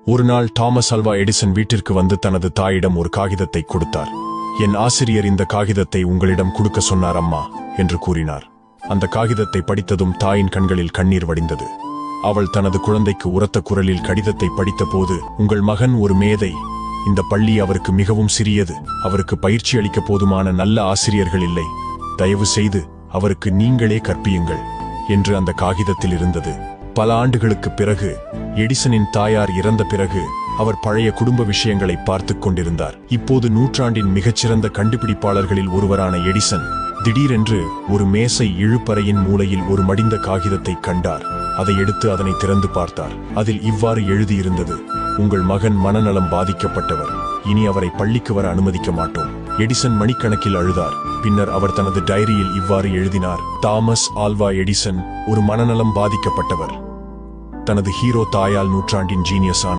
ஒரு நாள் Thomas Alva Edison வீட்டிற்கு வந்து தனது தாயிடம் ஒரு காகிதத்தை கொடுத்தார். என் ஆசிரியர் இந்த காகிதத்தை உங்களிடம் கொடுக்க சொன்னார் அம்மா என்று கூறினார். அந்த காகிதத்தை படித்ததும் தாயின் கண்களில் கண்ணீர் வடிந்தது. அவள் தனது குழந்தைக்கு உரத்த குரலில் கடிதத்தை படித்தபோது, உங்கள் மகன் ஒரு மேதை. இந்த பள்ளி அவருக்கு மிகவும் சிறியது. அவருக்கு பயிற்சி அளிக்க போதுமான நல்ல ஆசிரியர்கள் இல்லை. தயவு செய்து அவருக்கு நீங்களே கற்பியுங்கள் என்று அந்த காகிதத்தில் இருந்தது. பல ஆண்டுகளுக்குப் பிறகு, எடிசனின் தாயார் இறந்த பிறகு அவர் பழைய குடும்ப விஷயங்களை பார்த்துக் கொண்டிருந்தார். இப்போது நூற்றாண்டின் மிகச்சிறந்த கண்டுபிடிப்பாளர்களில் ஒருவரான எடிசன் திடீரென்று ஒரு மேசை இழுப்பறையின் மூலையில் ஒரு மடிந்த காகிதத்தை கண்டார். அதை எடுத்து அதனை திறந்து பார்த்தார். அதில் இவ்வாறு எழுதியிருந்தது: உங்கள் மகன் மனநலம் பாதிக்கப்பட்டவர். இனி அவரை பள்ளிக்கு வர அனுமதிக்க மாட்டோம். எடிசன் மணிக்கணக்கில் அழுதார். பின்னர் அவர் தனது டைரியில் இவ்வாறு எழுதினார்: தாமஸ் ஆல்வா எடிசன் ஒரு மனநலம் பாதிக்கப்பட்டவர். தனது ஹீரோ தாயால் நூற்றாண்டின் ஜீனியஸ் ஆனார்.